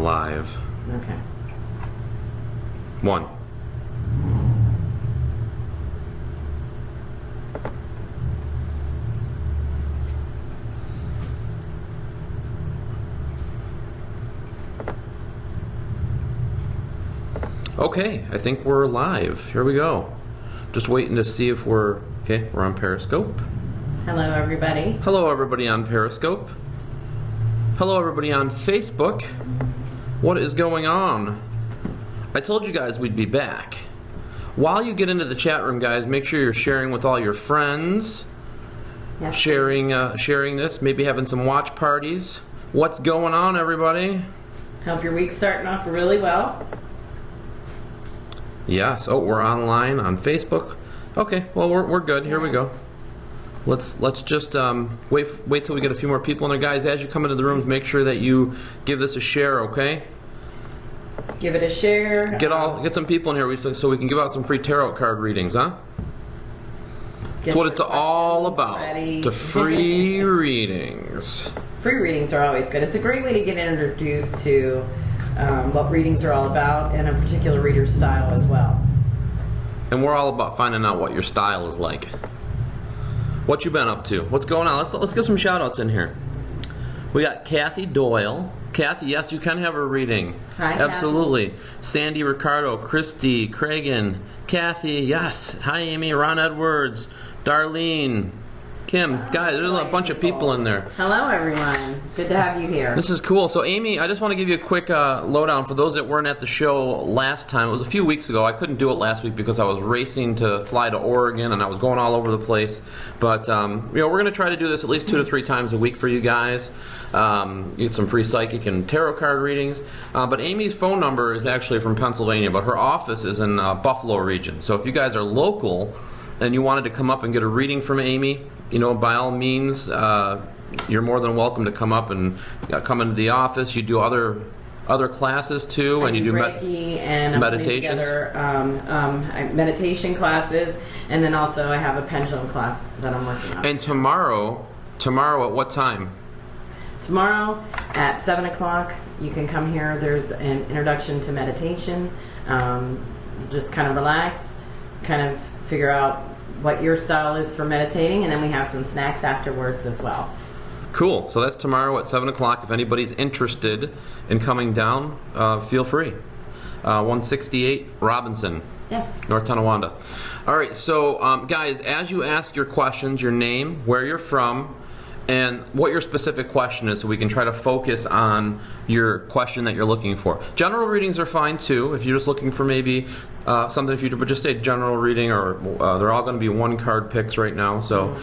live. Okay. 1. Okay, I think we're live. Here we go. Just waiting to see if we're on Periscope. Hello, everybody. Hello, everybody on Periscope. Hello, everybody on Facebook. What is going on? I told you guys we'd be back. While you get into the chat room, guys, make sure you're sharing with all your friends. Yes. Sharing this, maybe having some watch parties. What's going on, everybody? Hope your week's starting off really well. Yes. Oh, we're online on Facebook. Okay. Well, we're good. Here we go. Let's just wait till we get a few more people in there, guys. As you come into the rooms, make sure that you give this a share. Okay. Give it a share. Get some people in here so we can give out some free tarot card readings, huh? That's what it's all about. Ready. The free readings. Free readings are always good. It's a great way to get introduced to what readings are all about and a particular reader's style as well. And we're all about finding out what your style is like. What you been up to? What's going on? Let's get some shout outs in here. We got Kathy Doyle. Kathy, yes, you can have a reading. Hi, absolutely. Kathy. Sandy Ricardo, Christy, Cragen, Kathy, yes. Hi, Amy, Ron Edwards, Darlene, Kim. Guys, there's a bunch of people in there. Hello, everyone. Good to have you here. This is cool. So, Amy, I just want to give you a quick lowdown for those that weren't at the show last time. It was a few weeks ago. I couldn't do it last week because I was racing to fly to Oregon and I was going all over the place. But we're going to try to do this at least 2 to 3 times a week for you guys. Get some free psychic and tarot card readings. But Amy's phone number is actually from Pennsylvania, but her office is in Buffalo region. So if you guys are local and you wanted to come up and get a reading from Amy, by all means, you're more than welcome to come up and come into the office. You do other classes too, and you do Reiki and meditations. Meditation classes, and then also I have a pendulum class that I'm working on. And tomorrow at what time? Tomorrow at 7 o'clock, you can come here. There's an introduction to meditation. Just kind of relax, kind of figure out what your style is for meditating, and then we have some snacks afterwards as well. Cool. So that's tomorrow at 7 o'clock. If anybody's interested in coming down, feel free. 168 Robinson. Yes. North Tonawanda. All right. So, guys, as you ask your questions, your name, where you're from, and what your specific question is, so we can try to focus on your question that you're looking for. General readings are fine too, if you're just looking for maybe something in the future, but just say general reading, or they're all going to be 1-card picks right now. So,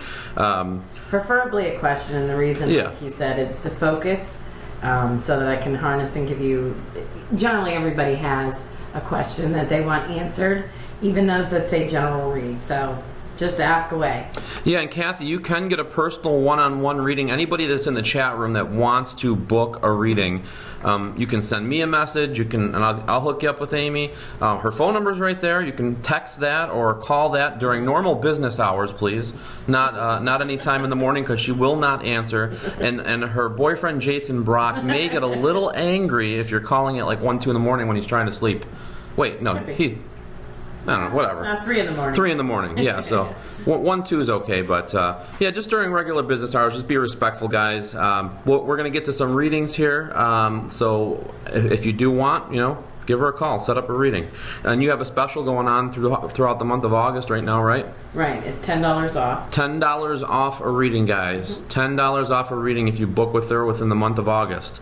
preferably a question, and the reason, like you said, is to focus, so that I can harness and give you. Generally, everybody has a question that they want answered, even those that say general read. So. Just ask away. Yeah, and Kathy, you can get a personal one-on-one reading. Anybody that's in the chat room that wants to book a reading, you can send me a message. And I'll hook you up with Amy. Her phone number's right there. You can text that or call that during normal business hours, please. Not any time in the morning, because she will not answer. And her boyfriend Jason Brock may get a little angry if you're calling at like 1, 2 in the morning when he's trying to sleep. Wait, no, I don't know, whatever. 3 in the morning. 3 in the morning, yeah. So 1, 2 is okay, but just during regular business hours, just be respectful, guys. We're going to get to some readings here. So if you do want, give her a call, set up a reading. And you have a special going on throughout the month of August right now, right? Right. It's $10 off. $10 off a reading, guys. $10 off a reading if you book with her within the month of August.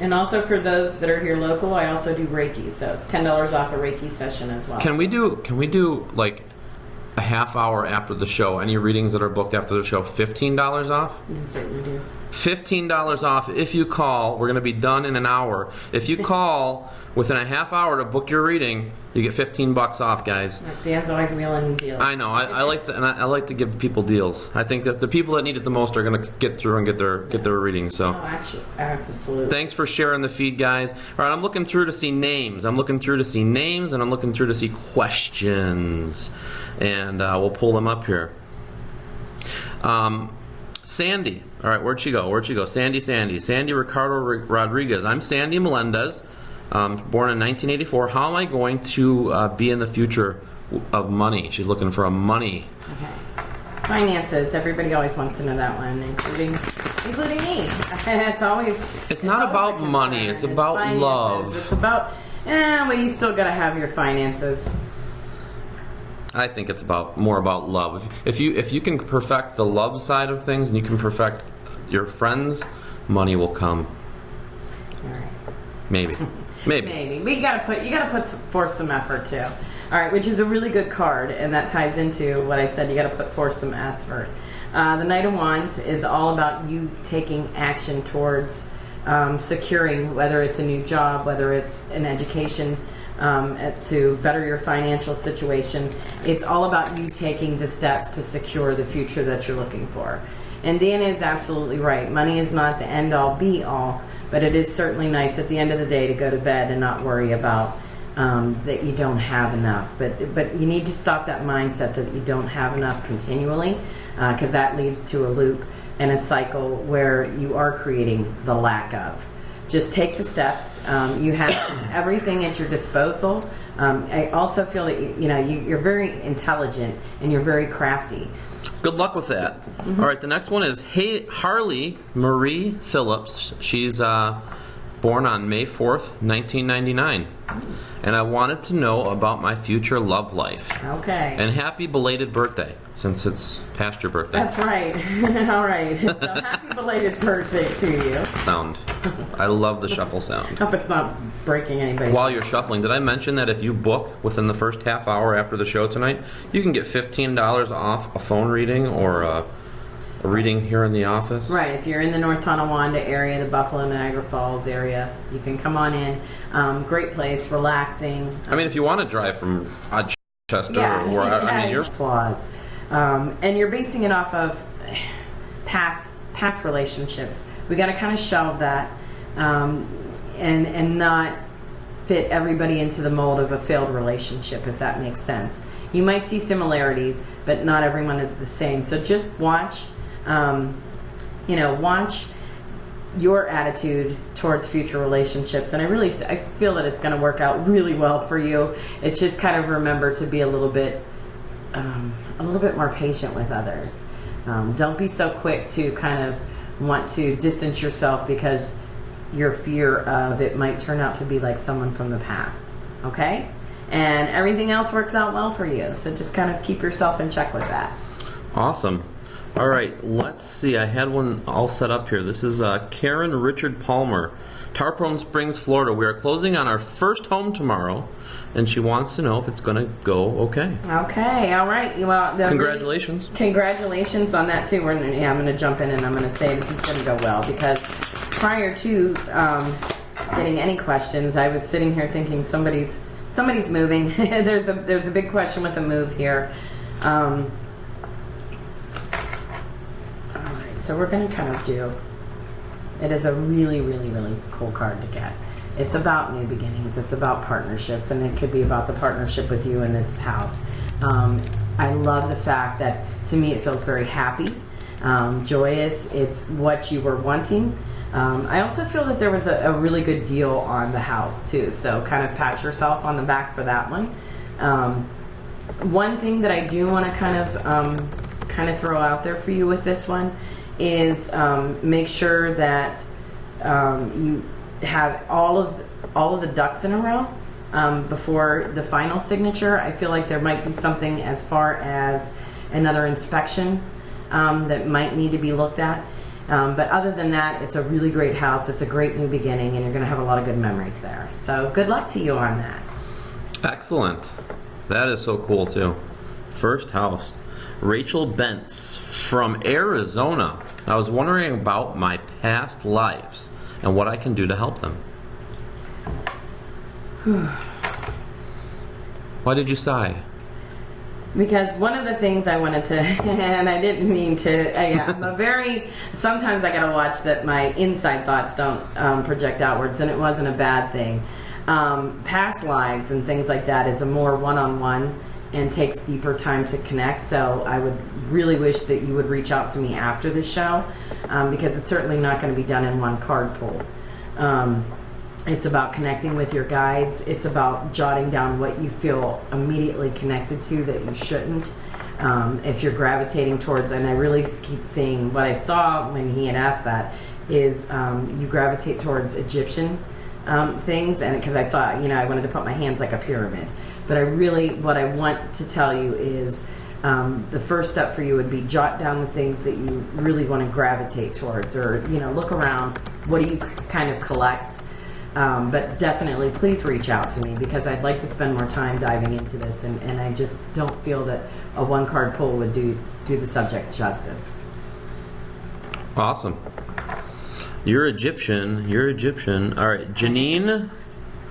And also for those that are here local, I also do Reiki, so it's $10 off a Reiki session as well. Can we do like a half hour after the show? Any readings that are booked after the show, $15 off? You can certainly do. $15 off if you call. We're going to be done in an hour. If you call within a half hour to book your reading, you get $15 off, guys. Dan's always wheeling deals. I know. I like to give people deals. I think that the people that need it the most are going to get through and get their reading. So. Oh, actually, absolutely. Thanks for sharing the feed, guys. All right, I'm looking through to see names. And I'm looking through to see questions, and we'll pull them up here. Sandy. All right, where'd she go? Sandy Ricardo Rodriguez. I'm Sandy Melendez, born in 1984. How am I going to be in the future of money? She's looking for a money. Okay. Finances. Everybody always wants to know that one, including me. It's not about money. It's about finances. Love. It's about, well, you still got to have your finances. I think it's more about love. If you can perfect the love side of things and you can perfect your friends, money will come. All right. Maybe. But you gotta put forth some effort too. All right, which is a really good card, and that ties into what I said. You gotta put forth some effort. The Knight of Wands is all about you taking action towards securing, whether it's a new job, whether it's an education, to better your financial situation. It's all about you taking the steps to secure the future that you're looking for. And Dan is absolutely right. Money is not the end-all, be-all, but it is certainly nice at the end of the day to go to bed and not worry about that you don't have enough. But you need to stop that mindset that you don't have enough continually, because that leads to a loop and a cycle where you are creating the lack of. Just take the steps. You have everything at your disposal. I also feel that you're very intelligent and you're very crafty. Good luck with that. Mm-hmm. All right, the next one is Harley Marie Phillips. She's born on May 4th, 1999. And I wanted to know about my future love life. Okay. And happy belated birthday, since it's past your birthday. That's right. All right. So happy belated birthday to you. Sound. I love the shuffle sound. Hope it's not breaking anybody. While you're shuffling, did I mention that if you book within the first half hour after the show tonight, you can get $15 off a phone reading or a reading here in the office? Right. If you're in the North Tonawanda area, the Buffalo Niagara Falls area, you can come on in. Great place, relaxing. I mean, if you want to drive from Rochester or where, I mean, you're flaws, and you're basing it off of past relationships. We got to kind of shelve that, and not fit everybody into the mold of a failed relationship, if that makes sense. You might see similarities, but not everyone is the same. So just watch. Watch your attitude towards future relationships, and I feel that it's going to work out really well for you. It's just kind of remember to be a little bit more patient with others. Don't be so quick to kind of want to distance yourself because your fear of it might turn out to be like someone from the past. Okay? And everything else works out well for you. So just kind of keep yourself in check with that. Awesome. All right, let's see. I had one all set up here. This is Karen Richard Palmer, Tarpon Springs, Florida. We are closing on our first home tomorrow, and she wants to know if it's going to go okay. Okay, all right. Well, congratulations. Congratulations on that, too. I'm going to jump in and I'm going to say this is going to go well, because prior to getting any questions, I was sitting here thinking somebody's moving. There's a big question with the move here. So we're going to kind of do, it is a really, really, really cool card to get. It's about new beginnings. It's about partnerships, and it could be about the partnership with you in this house. I love the fact that, to me, it feels very happy, joyous. It's what you were wanting. I also feel that there was a really good deal on the house, too. So kind of pat yourself on the back for that one. One thing that I do want to kind of throw out there for you with this one is make sure that you have all of the ducks in a row before the final signature. I feel like there might be something as far as another inspection that might need to be looked at. But other than that, it's a really great house. It's a great new beginning, and you're going to have a lot of good memories there. So good luck to you on that. Excellent. That is so cool, too. First house. Rachel Bentz from Arizona. I was wondering about my past lives and what I can do to help them. Why did you sigh? Because one of the things I wanted to, and I didn't mean to, sometimes I gotta watch that my inside thoughts don't project outwards, and it wasn't a bad thing. Past lives and things like that is a more one-on-one and takes deeper time to connect. So I would really wish that you would reach out to me after the show, because it's certainly not going to be done in one card pull. It's about connecting with your guides. It's about jotting down what you feel immediately connected to that you shouldn't. If you're gravitating towards, and I really keep seeing what I saw when he had asked that, is you gravitate towards Egyptian things, and because I saw, I wanted to put my hands like a pyramid. But what I want to tell you is the first step for you would be jot down the things that you really want to gravitate towards, or, look around. What do you kind of collect? But definitely, please reach out to me, because I'd like to spend more time diving into this, and I just don't feel that a one-card pull would do the subject justice. Awesome. You're Egyptian. All right, Janine.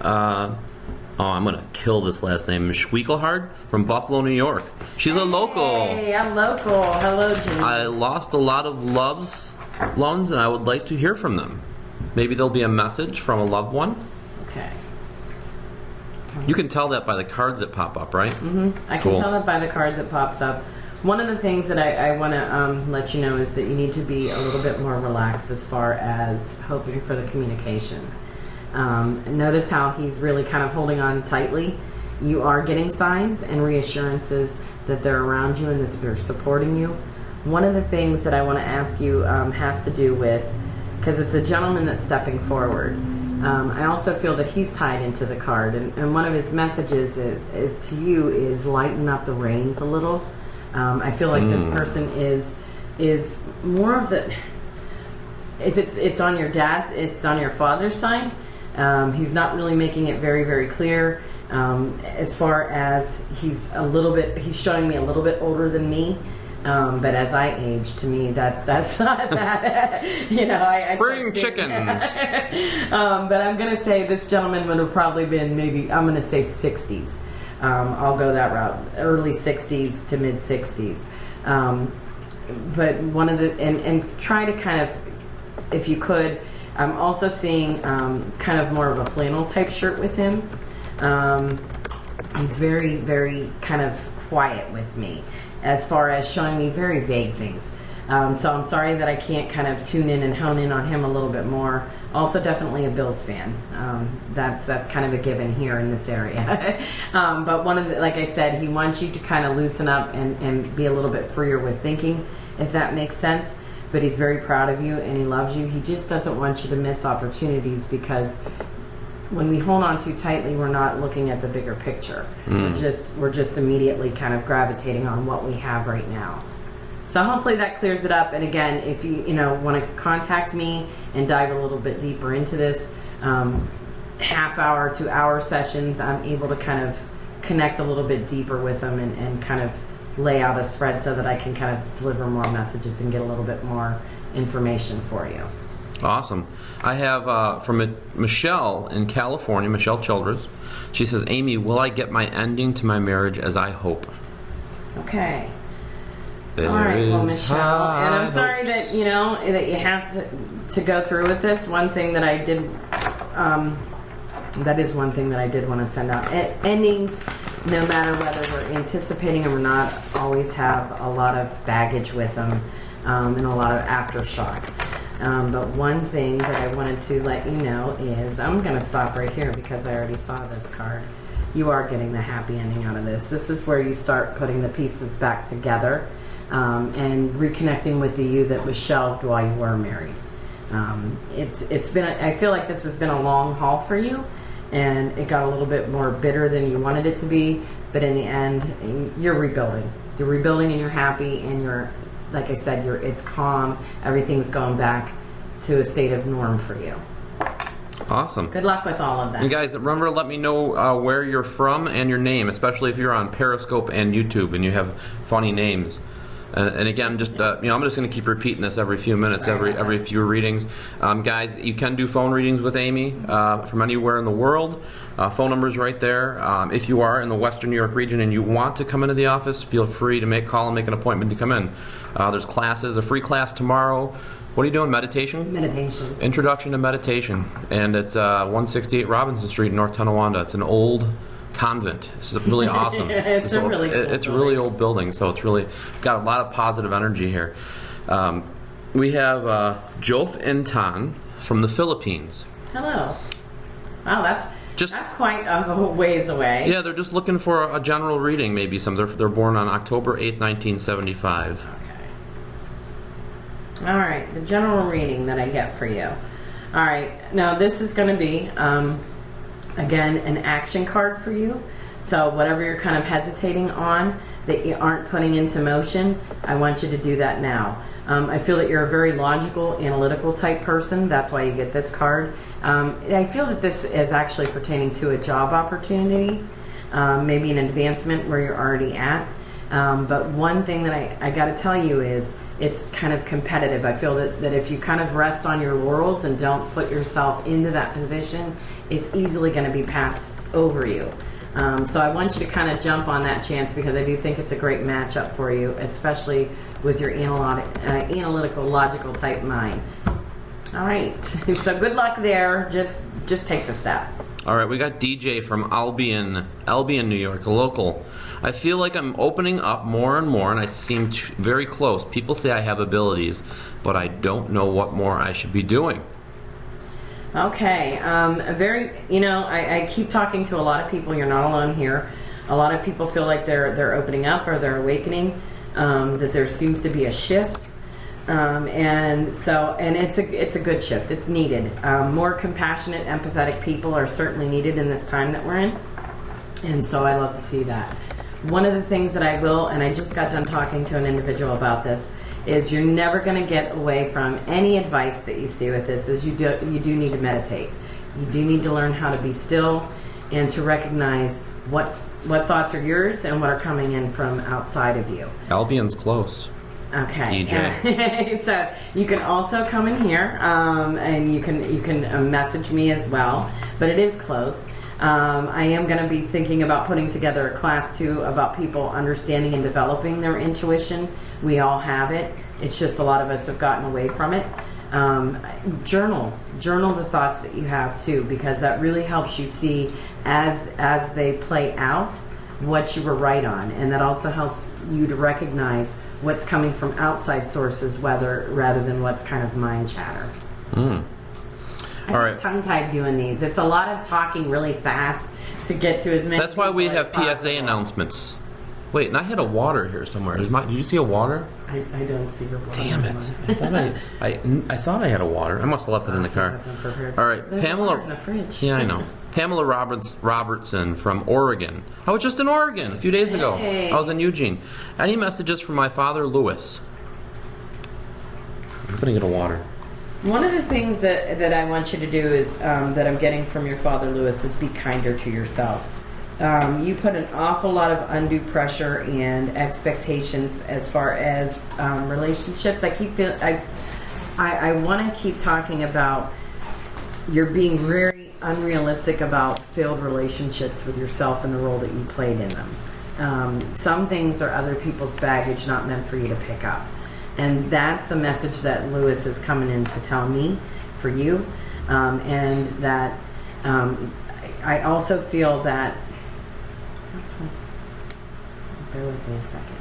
I'm going to kill this last name. Schwiegelhard from Buffalo, New York. She's a local. Hey, I'm local. Hello, Janine. I lost a lot of loved ones, and I would like to hear from them. Maybe there'll be a message from a loved one. Okay. You can tell that by the cards that pop up, right? Mm-hmm. I can tell that by the card that pops up. One of the things that I want to let you know is that you need to be a little bit more relaxed as far as hoping for the communication. Notice how he's really kind of holding on tightly. You are getting signs and reassurances that they're around you and that they're supporting you. One of the things that I want to ask you has to do with, because it's a gentleman that's stepping forward. I also feel that he's tied into the card, and one of his messages is to you is lighten up the reins a little. I feel like this person is more of the, if it's on your dad's, it's on your father's side. He's not really making it very, very clear. As far as he's showing me a little bit older than me. But as I age, to me, that's not that. Spring chickens. But I'm going to say this gentleman would have probably been maybe, I'm going to say 60s. I'll go that route, early 60s to mid 60s. But one of the, and try to kind of, if you could, I'm also seeing kind of more of a flannel type shirt with him. He's very, very kind of quiet with me as far as showing me very vague things. So I'm sorry that I can't kind of tune in and hone in on him a little bit more. Also definitely a Bills fan. That's kind of a given here in this area. But one of the, like I said, he wants you to kind of loosen up and be a little bit freer with thinking, if that makes sense. But he's very proud of you and he loves you. He just doesn't want you to miss opportunities, because when we hold on too tightly, we're not looking at the bigger picture. We're just immediately kind of gravitating on what we have right now. So hopefully that clears it up. And again, if you want to contact me and dive a little bit deeper into this, half-hour to hour sessions, I'm able to kind of connect a little bit deeper with them and kind of lay out a spread so that I can kind of deliver more messages and get a little bit more information for you. Awesome. I have from Michelle in California, Michelle Childress. She says, Amy, will I get my ending to my marriage as I hope? Okay. All right, well, Michelle, and I'm sorry that that you have to go through with this. One thing that I did, that is one thing that I did want to send out. Endings, no matter whether we're anticipating them or not, always have a lot of baggage with them and a lot of aftershock. But one thing that I wanted to let you know is, I'm going to stop right here because I already saw this card. You are getting the happy ending out of this. This is where you start putting the pieces back together and reconnecting with the you that was shelved while you were married. It's been, I feel like this has been a long haul for you, and it got a little bit more bitter than you wanted it to be, but in the end, you're rebuilding. You're rebuilding and you're happy, and you're, like I said, it's calm. Everything's going back to a state of norm for you. Awesome. Good luck with all of that. You guys, remember to let me know where you're from and your name, especially if you're on Periscope and YouTube and you have funny names. And again, just I'm just going to keep repeating this every few minutes, every few readings. Guys, you can do phone readings with Amy from anywhere in the world. Phone number's right there. If you are in the Western New York region and you want to come into the office, feel free to call and make an appointment to come in. There's classes, a free class tomorrow. What are you doing? Meditation? Meditation. Introduction to meditation. And it's 168 Robinson Street in North Tonawanda. It's an old convent. It's really awesome. It's a really cool it's a really old building, so it's really got a lot of positive energy here. We have Jof Intan from the Philippines. Hello. Wow, that's quite a ways away. Yeah, they're just looking for a general reading, maybe some. They're born on October 8th, 1975. Okay. All right, the general reading that I get for you. All right, now this is going to be, again, an action card for you. So whatever you're kind of hesitating on that you aren't putting into motion, I want you to do that now. I feel that you're a very logical, analytical type person. That's why you get this card. I feel that this is actually pertaining to a job opportunity, maybe an advancement where you're already at. But one thing that I got to tell you is it's kind of competitive. I feel that if you kind of rest on your laurels and don't put yourself into that position, it's easily going to be passed over you. So I want you to kind of jump on that chance because I do think it's a great matchup for you, especially with your analytical, logical type mind. All right. So good luck there. Just take the step. All right, we got DJ from Albion, New York, a local. I feel like I'm opening up more and more, and I seem very close. People say I have abilities, but I don't know what more I should be doing. Okay, I keep talking to a lot of people. You're not alone here. A lot of people feel like they're opening up or they're awakening. That there seems to be a shift, and it's a good shift. It's needed. More compassionate, empathetic people are certainly needed in this time that we're in, and so I love to see that. One of the things that I will, and I just got done talking to an individual about this, is you're never going to get away from any advice that you see with this. Is you do need to meditate. You do need to learn how to be still and to recognize what thoughts are yours and what are coming in from outside of you. Albion's close. Okay. DJ. So you can also come in here, and you can message me as well. But it is close. I am going to be thinking about putting together a class too about people understanding and developing their intuition. We all have it. It's just a lot of us have gotten away from it. Journal the thoughts that you have too, because that really helps you see as they play out what you were right on, and that also helps you to recognize what's coming from outside sources, rather than what's kind of mind chatter. All right. Tongue-tied doing these. It's a lot of talking really fast to get to as many. That's why we have PSA announcements. Wait, and I had a water here somewhere. Did you see a water? I don't see your water. Damn it! I thought I had a water. I must have left it in the car. All right, There's Pamela. water in the fridge. Yeah, I know. Pamela Robertson from Oregon. I was just in Oregon a few days ago. Hey. I was in Eugene. Any messages from my father, Louis? I'm gonna get a water. One of the things that I want you to do is that I'm getting from your father, Louis, is be kinder to yourself. You put an awful lot of undue pressure and expectations as far as relationships. I want to keep talking about you're being very unrealistic about failed relationships with yourself and the role that you played in them. Some things are other people's baggage, not meant for you to pick up. And that's the message that Lewis is coming in to tell me for you. And that I also feel that, bear with me a second.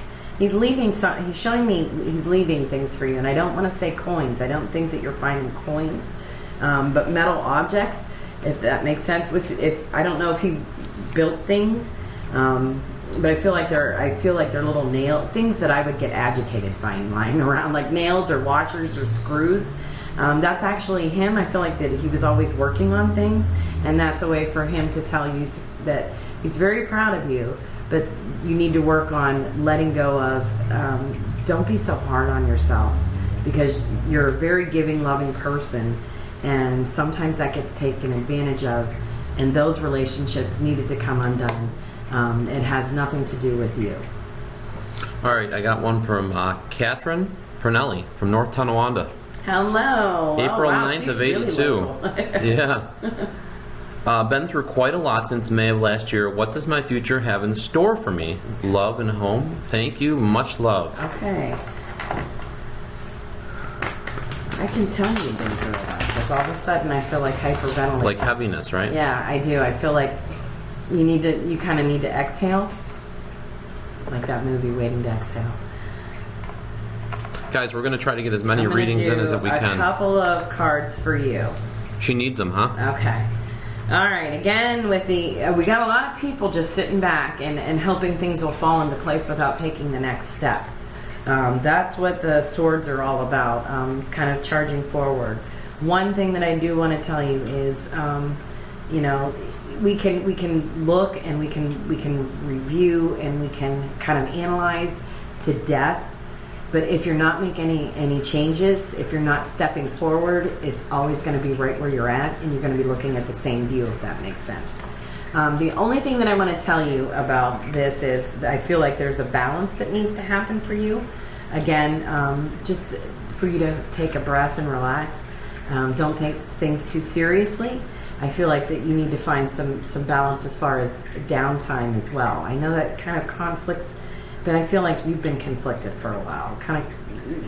He's showing me he's leaving things for you. And I don't want to say coins. I don't think that you're finding coins. But metal objects, if that makes sense. I don't know if he built things. But I feel like they're little nail things that I would get agitated finding lying around, like nails or washers or screws. That's actually him. I feel like that he was always working on things, and that's a way for him to tell you that he's very proud of you, but you need to work on letting go of, don't be so hard on yourself, because you're a very giving, loving person, and sometimes that gets taken advantage of, and those relationships needed to come undone. It has nothing to do with you. All right, I got one from Catherine Pernelli from North Tonawanda. Hello. April 9th she's of really 82. Yeah. Been through quite a lot since May of last year. What does my future have in store for me? Love and home. Thank you. Much love. Okay. I can tell you've been through a lot, because all of a sudden I feel like hyperventilating. Like heaviness, right? Yeah, I do. I feel like You kind of need to exhale, like that movie, Waiting to Exhale. Guys, we're going to try to get as many readings in as we can. A couple of cards for you. She needs them, huh? Okay. All right. Again, with we got a lot of people just sitting back and hoping things will fall into place without taking the next step. That's what the swords are all about. Kind of charging forward. One thing that I do want to tell you is, we can look and we can review and we can kind of analyze to death. But if you're not making any changes, if you're not stepping forward, it's always going to be right where you're at, and you're going to be looking at the same view, if that makes sense. The only thing that I want to tell you about this is I feel like there's a balance that needs to happen for you. Again, just for you to take a breath and relax. Don't take things too seriously. I feel like that you need to find some balance as far as downtime as well. I know that kind of conflicts, but I feel like you've been conflicted for a while.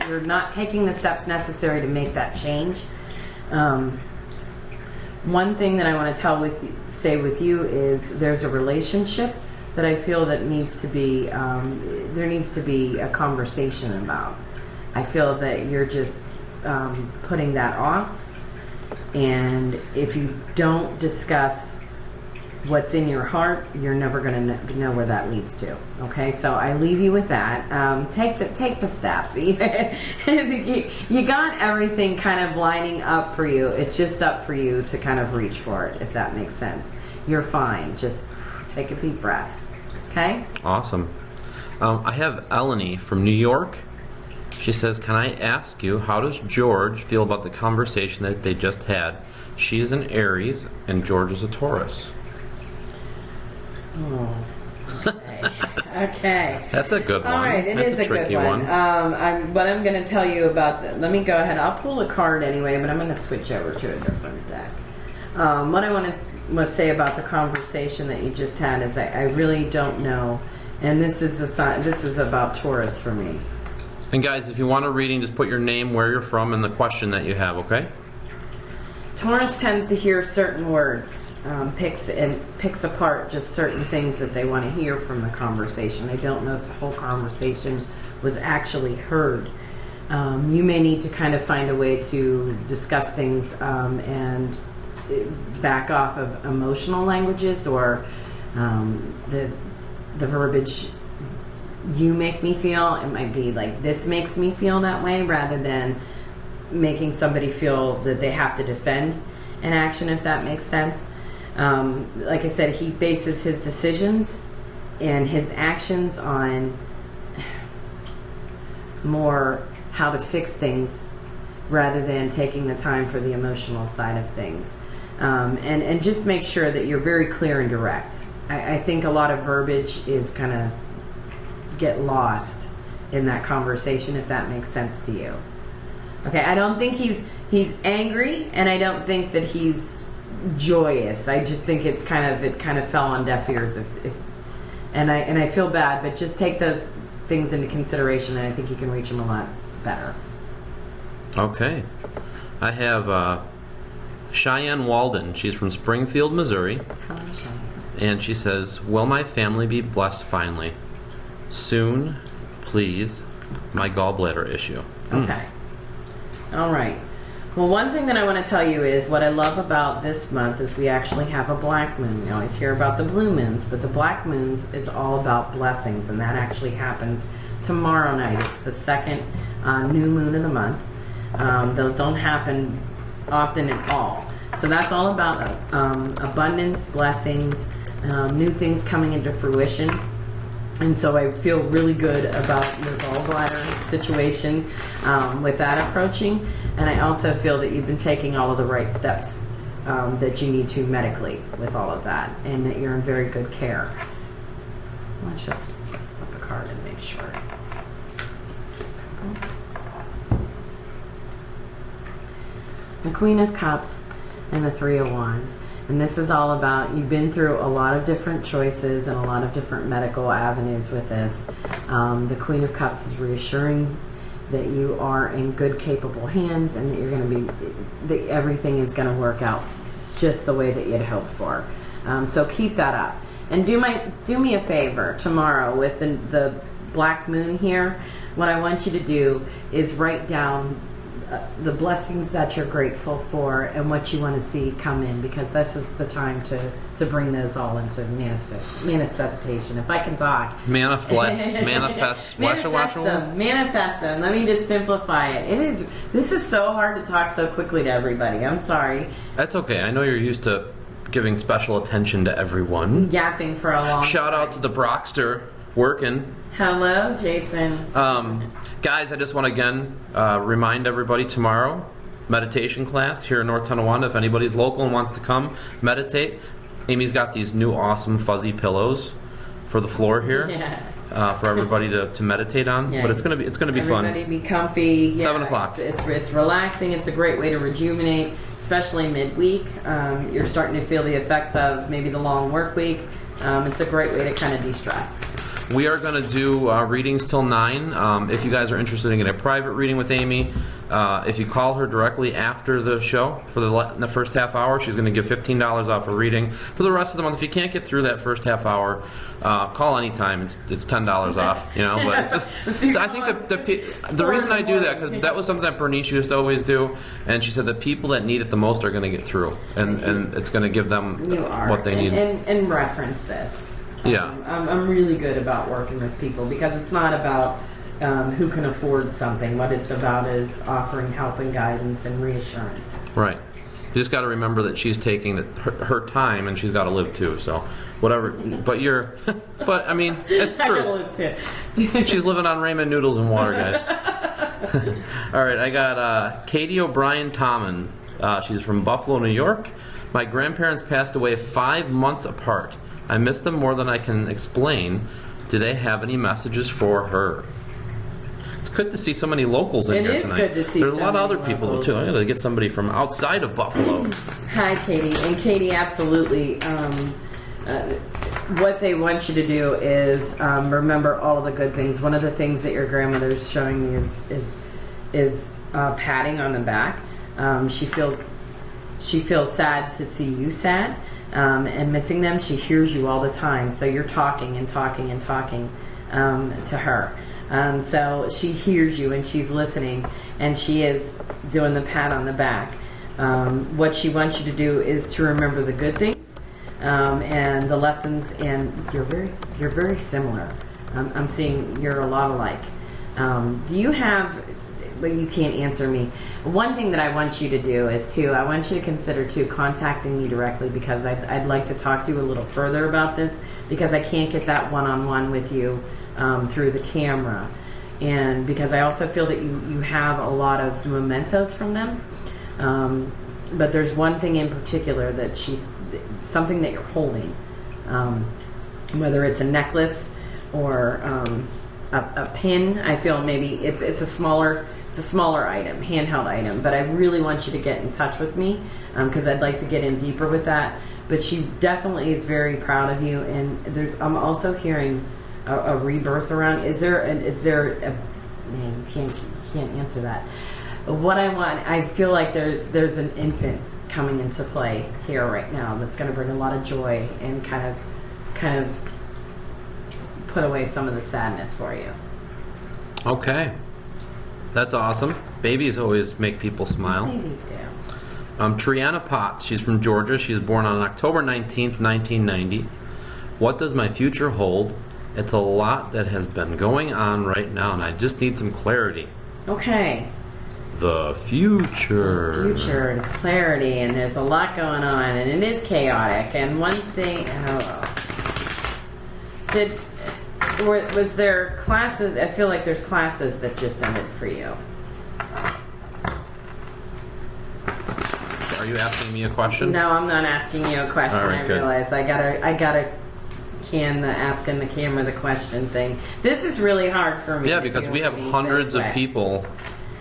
You're not taking the steps necessary to make that change. One thing that I want to say with you is there's a relationship that I feel that needs to be there needs to be a conversation about. I feel that you're just putting that off, and if you don't discuss what's in your heart, you're never going to know where that leads to. Okay, so I leave you with that. Take the step. You got everything kind of lining up for you. It's just up for you to kind of reach for it, if that makes sense. You're fine. Just take a deep breath. Okay? Awesome. I have Eleni from New York. She says, can I ask you, how does George feel about the conversation that they just had? She is an Aries and George is a Taurus. Oh, okay. That's a good one. All right, That's is a tricky good one. What I'm going to tell you about, let me go ahead. I'll pull a card anyway, but I'm going to switch over to a different deck. What I want to say about the conversation that you just had is I really don't know, and this is about Taurus for me. And guys, if you want a reading, just put your name, where you're from, and the question that you have, okay? Taurus tends to hear certain words, picks apart just certain things that they want to hear from the conversation. They don't know if the whole conversation was actually heard. You may need to kind of find a way to discuss things and back off of emotional languages or the verbiage. You make me feel, it might be like, this makes me feel that way, rather than making somebody feel that they have to defend an action, if that makes sense. Like I said, he bases his decisions and his actions on more how to fix things rather than taking the time for the emotional side of things. And just make sure that you're very clear and direct. I think a lot of verbiage is kind of get lost in that conversation, if that makes sense to you. Okay, I don't think he's angry, and I don't think that he's joyous. I just think it kind of fell on deaf ears. And I feel bad, but just take those things into consideration, and I think you can reach him a lot better. Okay, I have Cheyenne Walden. She's from Springfield, Missouri. Hello, Cheyenne. And she says, will my family be blessed finally? Soon, please. My gallbladder issue. Okay. All right. Well, one thing that I want to tell you is what I love about this month is we actually have a black moon. We always hear about the blue moons, but the black moons is all about blessings, and that actually happens tomorrow night. It's the second new moon of the month. Those don't happen often at all. So that's all about abundance, blessings, new things coming into fruition. And so I feel really good about your gallbladder situation with that approaching. And I also feel that you've been taking all of the right steps that you need to medically with all of that, and that you're in very good care. Let's just flip a card and make sure. The Queen of Cups and the Three of Wands. And this is all about, you've been through a lot of different choices and a lot of different medical avenues with this. The Queen of Cups is reassuring that you are in good, capable hands, and that you're going to be, that everything is going to work out just the way that you had hoped for. So keep that up. And do me a favor tomorrow with the black moon here. What I want you to do is write down the blessings that you're grateful for and what you want to see come in, because this is the time to bring those all into manifestation. If I can talk. Manifest. Manifest them. Let me just simplify it. This is so hard to talk so quickly to everybody. I'm sorry. That's okay. I know you're used to giving special attention to everyone. Yapping for a long Shout out to the Brockster working. Hello, Jason. Guys, I just want to again remind everybody tomorrow, meditation class here in North Tonawanda. If anybody's local and wants to come meditate, Amy's got these new awesome fuzzy pillows for the floor here. Yeah. For everybody to meditate on. Yeah. But it's gonna be fun. Everybody be comfy. Yeah, 7 o'clock. It's relaxing. It's a great way to rejuvenate, especially midweek. You're starting to feel the effects of maybe the long work week. It's a great way to kind of de-stress. We are going to do readings till 9. If you guys are interested in getting a private reading with Amy, if you call her directly after the show for the first half hour, she's going to give $15 off a reading. For the rest of the month, if you can't get through that first half hour, call anytime. It's $10 off. You know, but I think the reason I do that, because that was something that Bernice used to always do, and she said the people that need it the most are going to get through, and it's going to give them what they need. And reference this. Yeah. I'm really good about working with people, because it's not about who can afford something. What it's about is offering help and guidance and reassurance. Right. You just got to remember that she's taking her time, and she's got to live too. So whatever. But I mean, it's true. She's living on ramen noodles and water, guys. All right, I got Katie O'Brien Tommen. She's from Buffalo, New York. My grandparents passed away 5 months apart. I miss them more than I can explain. Do they have any messages for her? It's good to see so many locals in here tonight. It is good to see There's a lot of other locals. people too. I got to get somebody from outside of Buffalo. Hi, Katie. And Katie, absolutely. What they want you to do is remember all of the good things. One of the things that your grandmother's showing me is patting on the back. She feels sad to see you sad. And missing them. She hears you all the time, so you're talking and talking and talking to her. So she hears you and she's listening, and she is doing the pat on the back. What she wants you to do is to remember the good things and the lessons. And you're very similar. I'm seeing you're a lot alike. Do you have? Well, you can't answer me. One thing that I want you to do is I want you to consider contacting me directly, because I'd like to talk to you a little further about this, because I can't get that one-on-one with you through the camera, and because I also feel that you have a lot of mementos from them, but there's one thing in particular that something that you're holding, whether it's a necklace or a pin. I feel maybe it's a smaller item, handheld item, but I really want you to get in touch with me, because I'd like to get in deeper with that. But she definitely is very proud of you, and I'm also hearing a rebirth around. Is there a man, you can't answer that. What I feel like there's an infant coming into play here right now that's going to bring a lot of joy and kind of put away some of the sadness for you. Okay. That's awesome. Babies always make people smile. Babies do. Triana Potts. She's from Georgia. She was born on October 19th, 1990. What does my future hold? It's a lot that has been going on right now, and I just need some clarity. Okay. The future. Future and clarity, and there's a lot going on, and it is chaotic. And one thing, was there classes? I feel like there's classes that just ended for you. Are you asking me a question? No, I'm not asking you a question. All right, I good. realize I gotta can the asking the camera the question thing. This is really hard for me. Yeah, because we have hundreds of people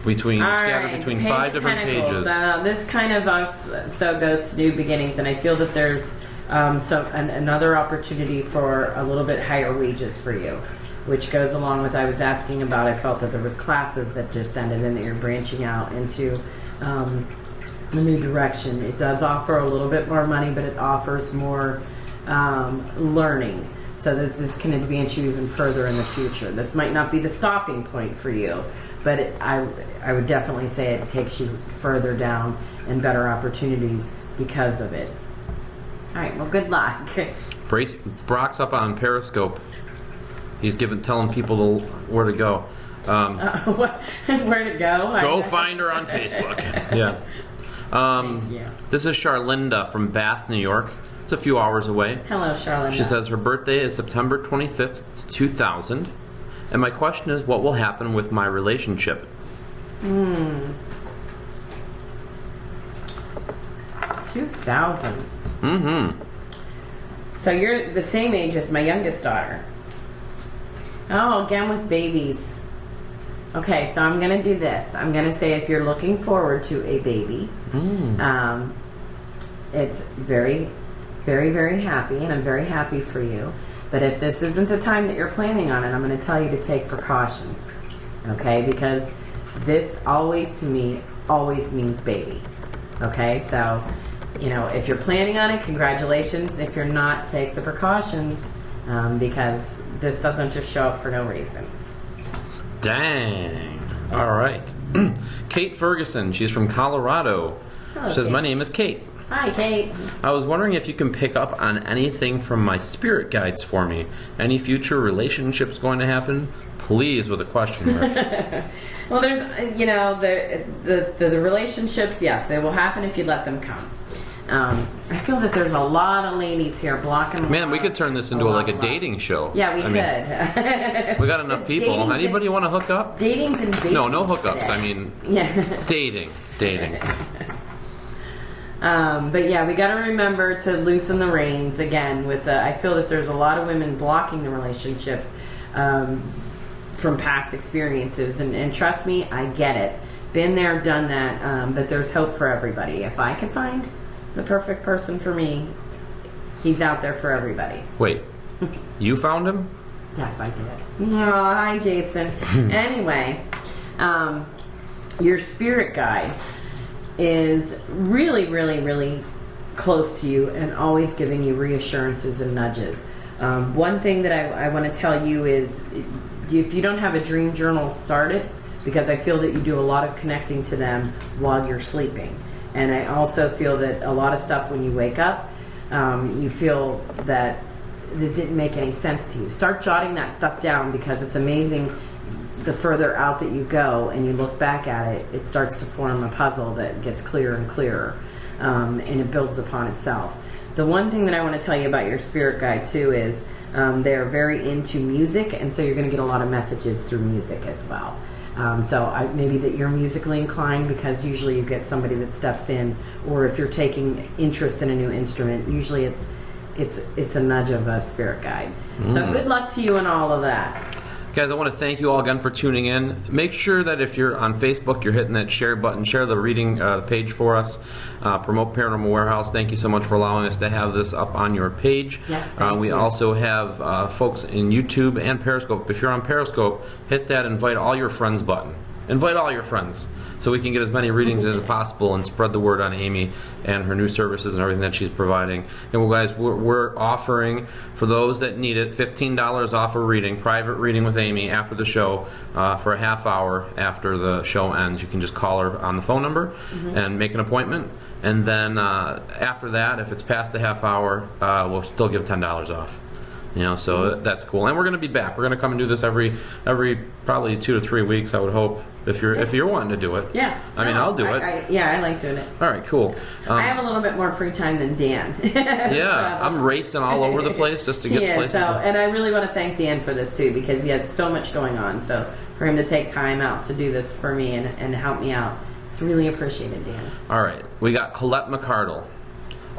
scattered between 5 different pages. This kind of so goes to new beginnings, and I feel that there's another opportunity for a little bit higher wages for you, which goes along with I was asking about. I felt that there was classes that just ended and that you're branching out into a new direction. It does offer a little bit more money, but it offers more learning, so that this can advance you even further in the future. This might not be the stopping point for you, but I would definitely say it takes you further down and better opportunities because of it. All right, well, good luck. Brock's up on Periscope. He's telling people where to go. Where to go? Go find her on Facebook. Yeah. This is Charlinda from Bath, New York. It's a few hours away. Hello, Charlinda. She says her birthday is September 25th, 2000. And my question is, what will happen with my relationship? 2000. Mm-hmm. So you're the same age as my youngest daughter. Oh, again with babies. Okay, so I'm going to do this. I'm going to say if you're looking forward to a baby, it's very, very, very happy, and I'm very happy for you. But if this isn't the time that you're planning on it, I'm going to tell you to take precautions. Okay? Because this always, to me, always means baby. Okay? So, if you're planning on it, congratulations. If you're not, take the precautions, because this doesn't just show up for no reason. Dang. All right. Kate Ferguson. She's from Colorado. Hello, She says, Kate. my name is Kate. Hi, Kate. I was wondering if you can pick up on anything from my spirit guides for me. Any future relationships going to happen? Please, with a question mark. Well, there's, the relationships, yes, they will happen if you let them come. I feel that there's a lot of ladies here blocking them. Man, we could turn this into like a dating show. Yeah, we could. We got enough people. Anybody want to hook up? Dating's and dating. No hookups. Today. I mean, yeah. dating. But yeah, we got to remember to loosen the reins again. I feel that there's a lot of women blocking the relationships from past experiences, and trust me, I get it. Been there, done that. But there's hope for everybody. If I can find the perfect person for me, he's out there for everybody. Wait, you found him? Yes, I did. Oh, hi, Jason. Anyway, your spirit guide is really, really, really close to you and always giving you reassurances and nudges. One thing that I want to tell you is, if you don't have a dream journal, start it, because I feel that you do a lot of connecting to them while you're sleeping. And I also feel that a lot of stuff when you wake up, you feel that it didn't make any sense to you. Start jotting that stuff down, because it's amazing. The further out that you go and you look back at it, it starts to form a puzzle that gets clearer and clearer, and it builds upon itself. The one thing that I want to tell you about your spirit guide too is they're very into music, and so you're going to get a lot of messages through music as well. Maybe that you're musically inclined, because usually you get somebody that steps in, or if you're taking interest in a new instrument, usually it's a nudge of a spirit guide. So good luck to you in all of that. Guys, I want to thank you all again for tuning in. Make sure that if you're on Facebook, you're hitting that share button. Share the reading page for us. Promote Paranormal Warehouse. Thank you so much for allowing us to have this up on your page. Yes, thank we you. also have folks in YouTube and Periscope. If you're on Periscope, hit that invite all your friends button. Invite all your friends, so we can get as many readings as possible and spread the word on Amy and her new services and everything that she's providing. And well, guys, we're offering, for those that need it, $15 off a reading, private reading with Amy after the show, for a half hour after the show ends. You can just call her on the phone number and make an appointment. And then after that, if it's past the half hour, we'll still give $10 off. So that's cool. And we're going to be back. We're going to come and do this every probably 2 to 3 weeks, I would hope, if you're wanting to do it. Yeah. I'll do it. I like doing it. All right, cool. I have a little bit more free time than Dan. Yeah, I'm racing all over the place just to get to places. And I really want to thank Dan for this too, because he has so much going on. So for him to take time out to do this for me and help me out, it's really appreciated, Dan. All right, we got Colette McCardle,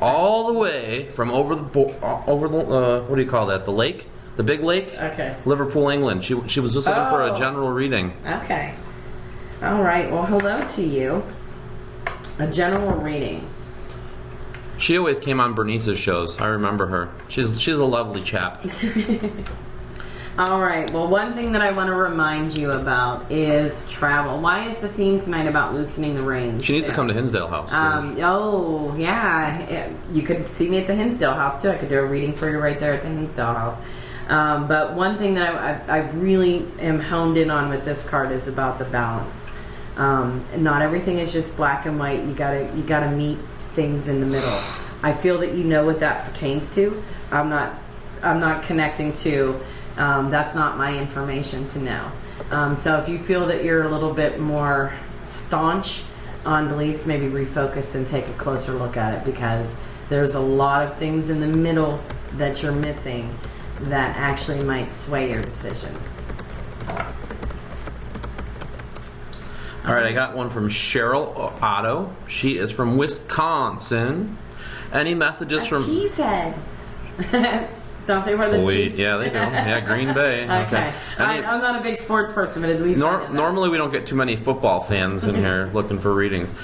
all the way from over the what do you call that? The lake, the big lake. Okay. Liverpool, England. She was just looking for a general reading. Okay. All right. Well, hello to you. A general reading. She always came on Bernice's shows. I remember her. She's a lovely chap. All right. Well, one thing that I want to remind you about is travel. Why is the theme tonight about loosening the reins? She needs to come to Hinsdale House. Oh, yeah. You could see me at the Hinsdale House, too. I could do a reading for you right there at the Hinsdale House. But one thing that I really am honed in on with this card is about the balance. Not everything is just black and white. You gotta meet things in the middle. I feel that you know what that pertains to. I'm not connecting to. That's not my information to know. So if you feel that you're a little bit more staunch on beliefs, maybe refocus and take a closer look at it, because there's a lot of things in the middle that you're missing that actually might sway your decision. All right, I got one from Cheryl Otto. She is from Wisconsin. Any messages from... Cheesehead. Don't they wear the cheese? Yeah, they do. Yeah, Green Bay. Okay. I'm not a big sports person, but at least normally we don't get too many football fans in here looking for readings.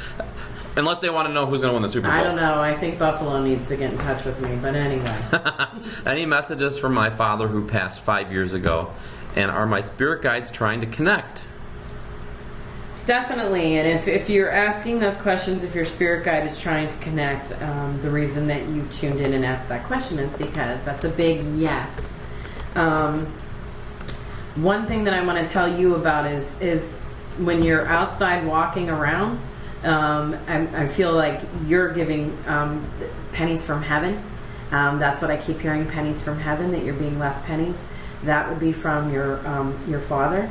Unless they want to know who's going to win the Super Bowl. I don't know. I think Buffalo needs to get in touch with me. But anyway. Any messages from my father who passed 5 years ago? And are my spirit guides trying to connect? Definitely. And if you're asking those questions, if your spirit guide is trying to connect, the reason that you tuned in and asked that question is because that's a big yes. One thing that I want to tell you about is when you're outside walking around, I feel like you're giving pennies from heaven. That's what I keep hearing, pennies from heaven, that you're being left pennies. That would be from your father.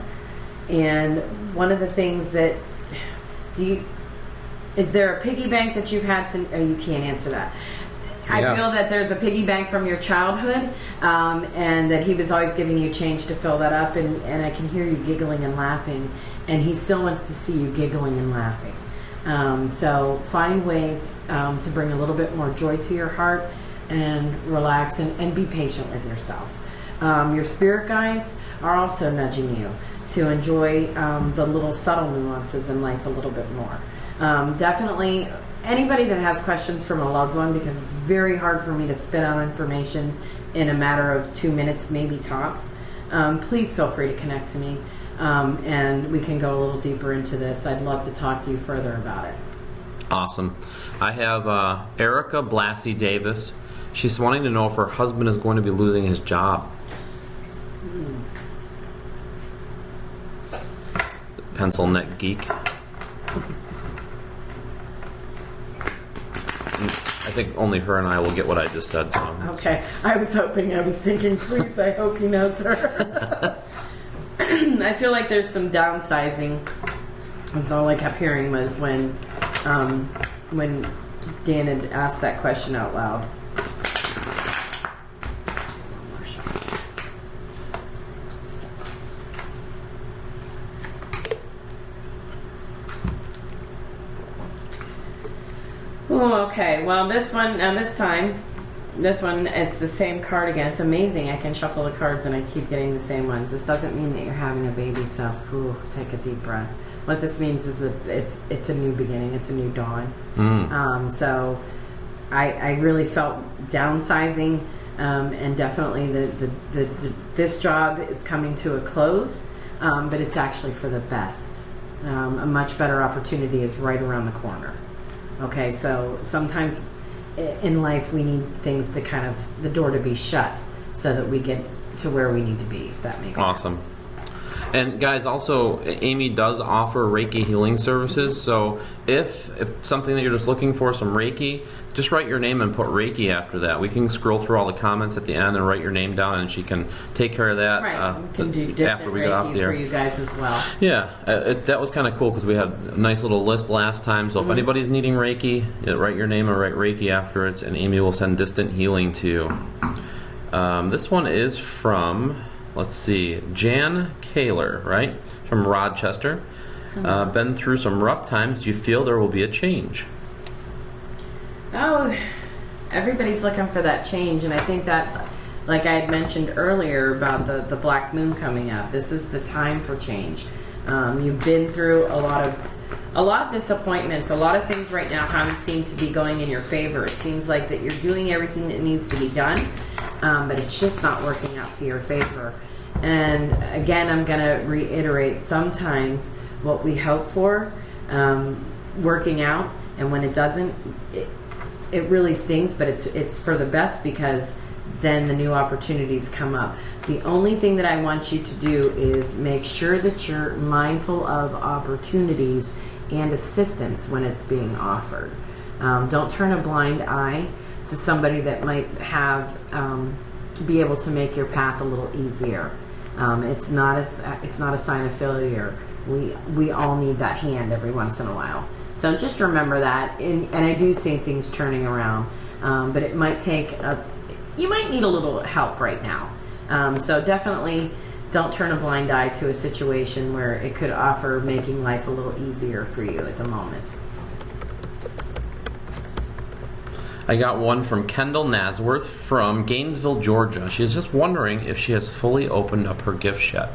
And one of the things that, is there a piggy bank that you've had since, you can't answer that. I feel that there's a piggy bank from your childhood, and that he was always giving you change to fill that up, and I can hear you giggling and laughing, and he still wants to see you giggling and laughing. So find ways to bring a little bit more joy to your heart, and relax and be patient with yourself. Your spirit guides are also nudging you to enjoy the little subtle nuances in life a little bit more. Definitely anybody that has questions from a loved one, because it's very hard for me to spit out information in a matter of 2 minutes, maybe tops, please feel free to connect to me, and we can go a little deeper into this. I'd love to talk to you further about it. Awesome. I have Erica Blassie Davis. She's wanting to know if her husband is going to be losing his job. Pencil neck geek. I think only her and I will get what I just said. So okay. I was thinking, please, I hope he knows her. I feel like there's some downsizing. That's all I kept hearing was when Dan had asked that question out loud. Oh, okay. Well, this one, it's the same card again. It's amazing. I can shuffle the cards and I keep getting the same ones. This doesn't mean that you're having a baby, so take a deep breath. What this means is it's a new beginning. It's a new dawn. So I really felt downsizing, and definitely this job is coming to a close, but it's actually for the best. A much better opportunity is right around the corner. Okay, so sometimes in life we need things to kind of, the door to be shut so that we get to where we need to be, if that makes sense. Awesome. And guys, also, Amy does offer Reiki healing services, so if something that you're just looking for, some Reiki, just write your name and put Reiki after that. We can scroll through all the comments at the end and write your name down, and she can take care of that. Right, we can do after we get off the air. for you guys as well. Yeah, that was kind of cool because we had a nice little list last time, so if anybody's needing Reiki, write your name and write Reiki after it, and Amy will send distant healing to you. This one is from... Let's see, Jan Kaler, right? From Rochester. Been through some rough times. Do you feel there will be a change? Oh, everybody's looking for that change. And I think that, like I had mentioned earlier about the black moon coming up, this is the time for change. You've been through a lot of disappointments. A lot of things right now haven't seemed to be going in your favor. It seems like that you're doing everything that needs to be done, but it's just not working out to your favor. And again, I'm going to reiterate, sometimes what we hope for, working out, and when it doesn't, it really stings, but it's for the best, because then the new opportunities come up. The only thing that I want you to do is make sure that you're mindful of opportunities and assistance when it's being offered. Don't turn a blind eye to somebody that might have be able to make your path a little easier. It's not a sign of failure. We all need that hand every once in a while. So just remember that. And I do see things turning around, but it might take you might need a little help right now. So definitely don't turn a blind eye to a situation where it could offer making life a little easier for you at the moment. I got one from Kendall Nasworth from Gainesville, Georgia. She's just wondering if she has fully opened up her gift yet.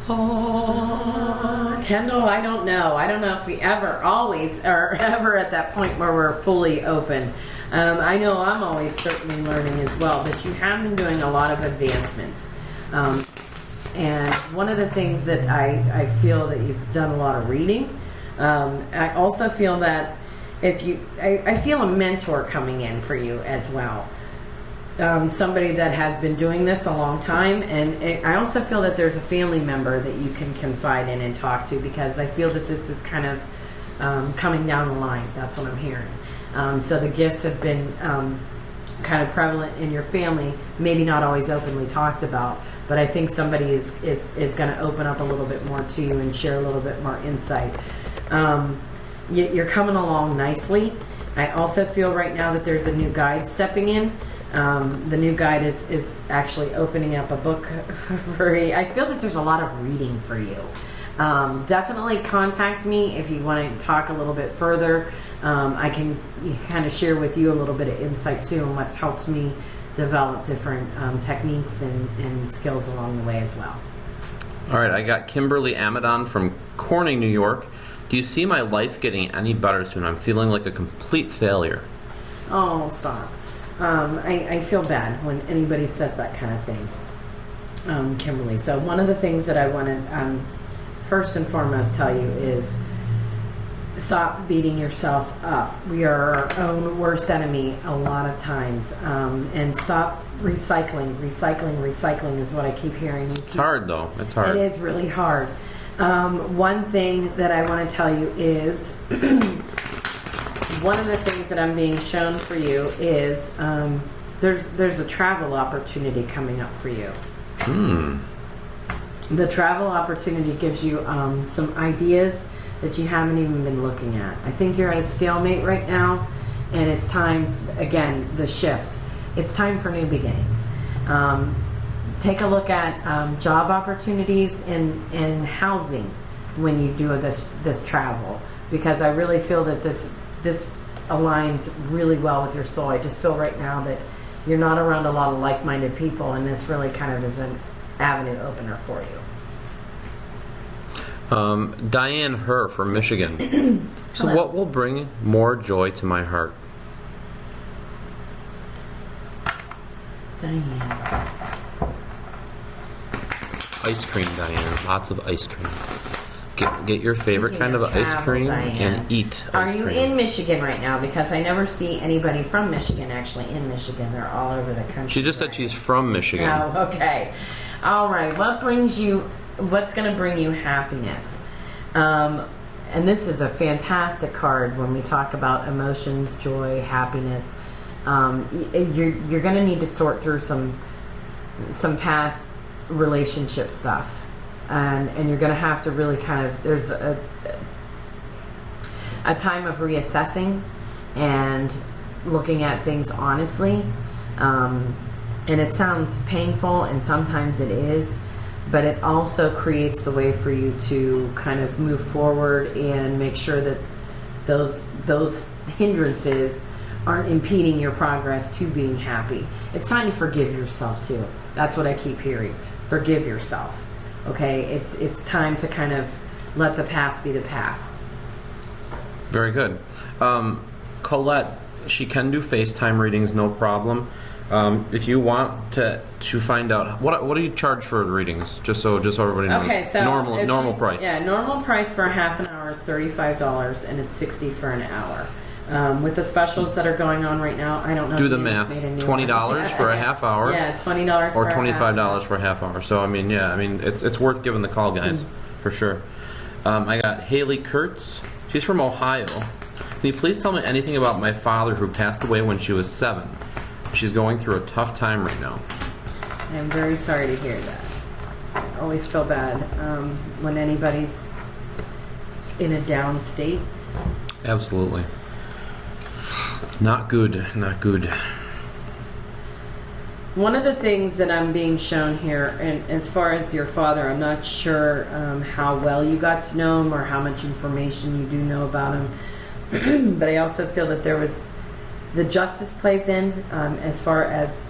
Oh, Kendall, I don't know. I don't know if we always are ever at that point where we're fully open. I know I'm always certainly learning as well, but you have been doing a lot of advancements. And one of the things that I feel that you've done a lot of reading. I also feel that I feel a mentor coming in for you as well. Somebody that has been doing this a long time, and I also feel that there's a family member that you can confide in and talk to, because I feel that this is kind of coming down the line. That's what I'm hearing. So the gifts have been kind of prevalent in your family, maybe not always openly talked about, but I think somebody is going to open up a little bit more to you and share a little bit more insight. You're coming along nicely. I also feel right now that there's a new guide stepping in. The new guide is actually opening up a book for you. I feel that there's a lot of reading for you. Definitely contact me if you want to talk a little bit further. I can kind of share with you a little bit of insight too on what's helped me develop different techniques and skills along the way as well. All right, I got Kimberly Amadon from Corning, New York. Do you see my life getting any better soon? I'm feeling like a complete failure. Oh, stop. I feel bad when anybody says that kind of thing, Kimberly. So one of the things that I want to first and foremost tell you is stop beating yourself up. We are our own worst enemy a lot of times, and stop recycling. Recycling is what I keep hearing. It's hard though. It's hard. It is really hard. One thing that I want to tell you is one of the things that I'm being shown for you is there's a travel opportunity coming up for you. The travel opportunity gives you some ideas that you haven't even been looking at. I think you're at a stalemate right now, and it's time, again, the shift. It's time for new beginnings. Take a look at job opportunities in housing when you do this travel, because I really feel that this aligns really well with your soul. I just feel right now that you're not around a lot of like-minded people, and this really kind of is an avenue opener for you. Diane Herr from Michigan. So Hello. what will bring more joy to my heart? Diane. Ice cream, Diane. Lots of ice cream. Get your favorite Speaking kind of ice travel, cream Diane, and eat ice cream. Are you in Michigan right now? Because I never see anybody from Michigan actually in Michigan. They're all over the country. She just said she's from Michigan. Oh, okay. All right. What's going to bring you happiness? And this is a fantastic card when we talk about emotions, joy, happiness. You're going to need to sort through some past relationship stuff, and you're going to have to really kind of, there's a time of reassessing and looking at things honestly, and it sounds painful, and sometimes it is, but it also creates the way for you to kind of move forward and make sure that those hindrances aren't impeding your progress to being happy. It's time to forgive yourself too. That's what I keep hearing. Forgive yourself. Okay? It's time to kind of let the past be the past. Very good. Colette, she can do FaceTime readings, no problem. If you want to find out what do you charge for the readings, just so everybody knows. Okay, so normal price. Yeah, normal price for a half an hour is $35, and it's $60 for an hour. With the specials that are going on right now, I don't know. Do the math. $20 for a half hour. Yeah, $20 or $25 for a half hour. So it's worth giving the call, guys, for sure. I got Haley Kurtz. She's from Ohio. Can you please tell me anything about my father who passed away when she was 7? She's going through a tough time right now. I'm very sorry to hear that. I always feel bad when anybody's in a down state. Absolutely. Not good. Not good. One of the things that I'm being shown here, and as far as your father, I'm not sure how well you got to know him or how much information you do know about him, but I also feel that there was the justice plays in as far as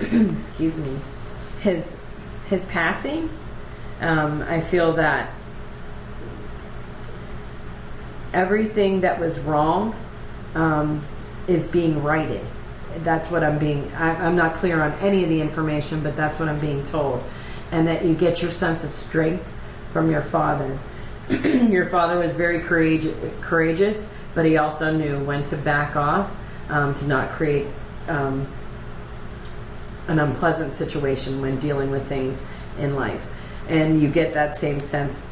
excuse me, his passing. I feel that everything that was wrong is being righted. That's what I'm not clear on any of the information, but that's what I'm being told. And that you get your sense of strength from your father. Your father was very courageous, but he also knew when to back off to not create an unpleasant situation when dealing with things in life. And you get that same sense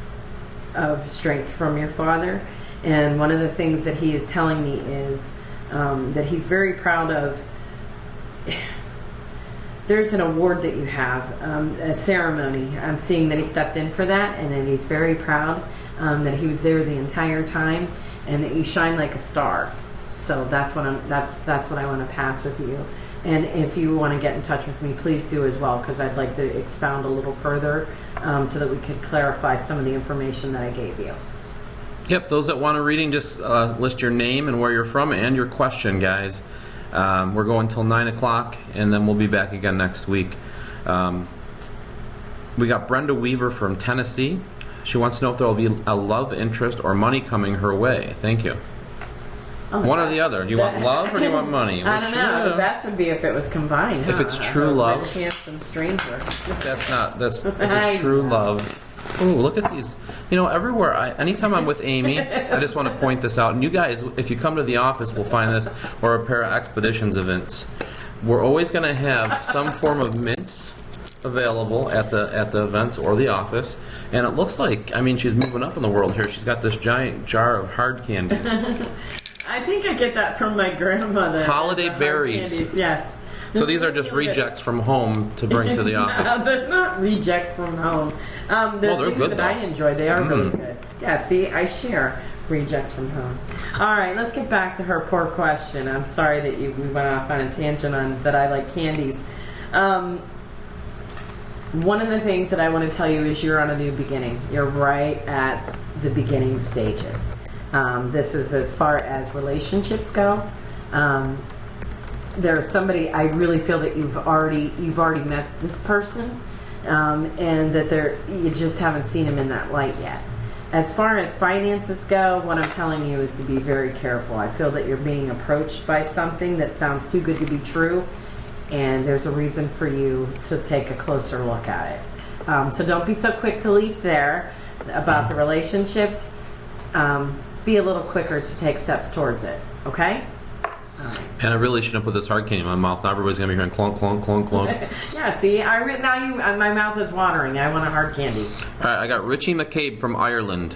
of strength from your father. And one of the things that he is telling me is that he's very proud of. There's an award that you have, a ceremony. I'm seeing that he stepped in for that, and that he's very proud that he was there the entire time, and that you shine like a star. So that's what I want to pass with you. And if you want to get in touch with me, please do as well, because I'd like to expound a little further so that we could clarify some of the information that I gave you. Yep, those that want a reading, just list your name and where you're from and your question, guys. We're going till 9 o'clock, and then we'll be back again next week. We got Brenda Weaver from Tennessee. She wants to know if there will be a love interest or money coming her way. Thank you. Oh, one or the other. Do you want love or do you want money? I don't know. The best would be if it was combined. If it's true love. Rich, handsome stranger. That's if it's true love. Ooh, look at these. You know, everywhere, anytime I'm with Amy, I just want to point this out. And you guys, if you come to the office, will find this, or a pair of Expeditions events. We're always going to have some form of mints available at the events or the office. And it looks like, she's moving up in the world here. She's got this giant jar of hard candies. I think I get that from my grandmother. Holiday berries. Candies, yes. So these are just rejects from home to bring to the office. No, they're not rejects from home. They're things good, that though. I enjoy. They are really good. Yeah, see, I share rejects from home. All right, let's get back to her poor question. I'm sorry that we went off on a tangent on that I like candies. One of the things that I want to tell you is you're on a new beginning. You're right at the beginning stages. This is as far as relationships go. There's somebody, I really feel that you've already met this person, and that you just haven't seen him in that light yet. As far as finances go, what I'm telling you is to be very careful. I feel that you're being approached by something that sounds too good to be true, and there's a reason for you to take a closer look at it. So don't be so quick to leap there about the relationships. Be a little quicker to take steps towards it, okay? And I really shouldn't put this hard candy in my mouth. Now everybody's going to be hearing clunk, clunk, clunk, clunk. Yeah, see, my mouth is watering. I want a hard candy. All right, I got Richie McCabe from Ireland.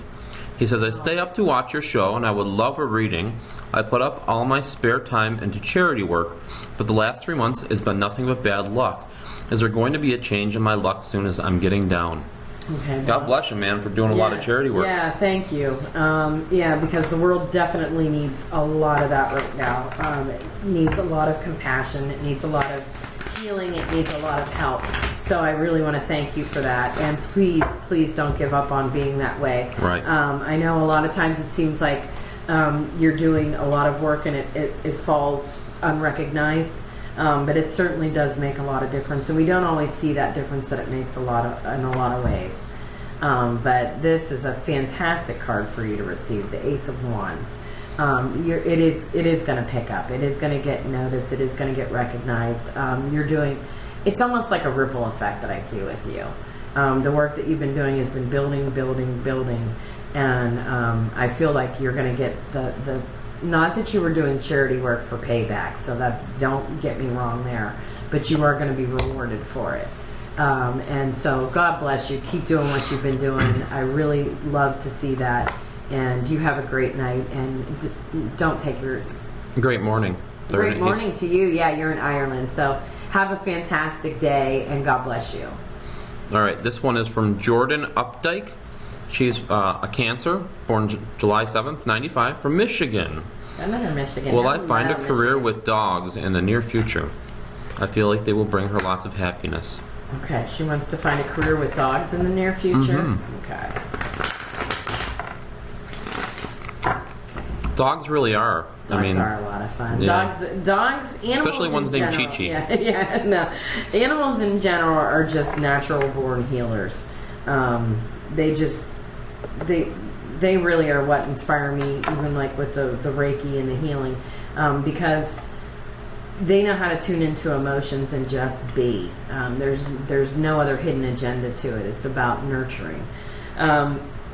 He says, I stay up to watch your show, and I would love a reading. I put up all my spare time into charity work, but the last 3 months has been nothing but bad luck. Is there going to be a change in my luck soon as I'm getting down? Okay, God bless you, man, for doing a lot of charity work. Yeah, thank you. Because the world definitely needs a lot of that right now. It needs a lot of compassion. It needs a lot of healing. It needs a lot of help. So I really want to thank you for that. And please, please don't give up on being that way. Right. I know a lot of times it seems like you're doing a lot of work and it falls unrecognized. But it certainly does make a lot of difference, and we don't always see that difference that it makes in a lot of ways. But this is a fantastic card for you to receive, the Ace of Wands. it is going to pick up. It is going to get noticed. It is going to get recognized. It's almost like a ripple effect that I see with you. The work that you've been doing has been building, and I feel like you're going to get the not that you were doing charity work for payback, so that don't get me wrong there, but you are going to be rewarded for it. And so God bless you. Keep doing what you've been doing. I really love to see that. And you have a great night. And don't take your... Great morning. Great morning to you. Yeah, you're in Ireland. So have a fantastic day, and God bless you. All right. This one is from Jordan Updike. She's a Cancer, born July 7th, 95, from Michigan. Another Michigan. Will I find a career with dogs in the near future? I feel like they will bring her lots of happiness. Okay, she wants to find a career with dogs in the near future. Okay. Dogs really are. Dogs are a lot of fun. Yeah. Dogs, animals, especially ones named general, Chi-Chi. Yeah, no. Animals in general are just natural born healers. They really are what inspire me, even like with the Reiki and the healing, because they know how to tune into emotions and just be. There's no other hidden agenda to it. It's about nurturing.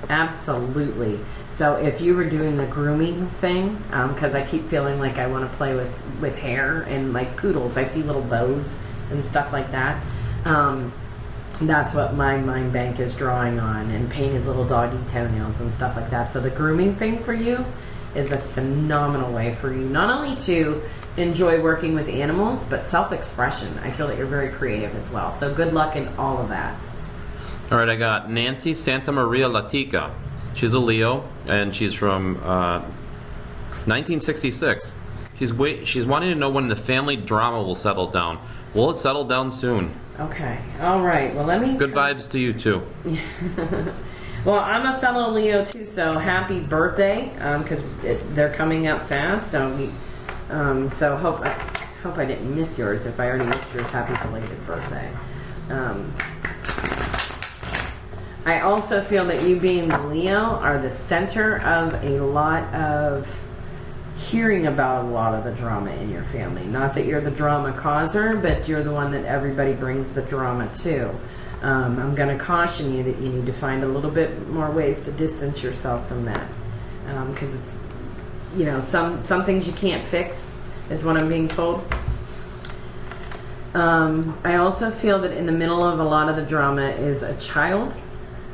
Absolutely. So if you were doing the grooming thing, because I keep feeling like I want to play with hair and like poodles. I see little bows and stuff like that. That's what my mind bank is drawing on, and painted little doggy toenails and stuff like that. So the grooming thing for you is a phenomenal way for you not only to enjoy working with animals, but self-expression. I feel that you're very creative as well. So good luck in all of that. All right, I got Nancy Santa Maria Latica. She's a Leo, and she's from 1966. She's wanting to know when the family drama will settle down. Will it settle down soon? Okay. All right. Well, let me... Good vibes to you, too. Well, I'm a fellow Leo, too, so happy birthday, because they're coming up fast. So hope I didn't miss yours. If I already missed yours, happy belated birthday. I also feel that you being the Leo are the center of a lot of hearing about a lot of the drama in your family. Not that you're the drama causer, but you're the one that everybody brings the drama to. I'm going to caution you that you need to find a little bit more ways to distance yourself from that. Because it's, some things you can't fix, is what I'm being told. I also feel that in the middle of a lot of the drama is a child.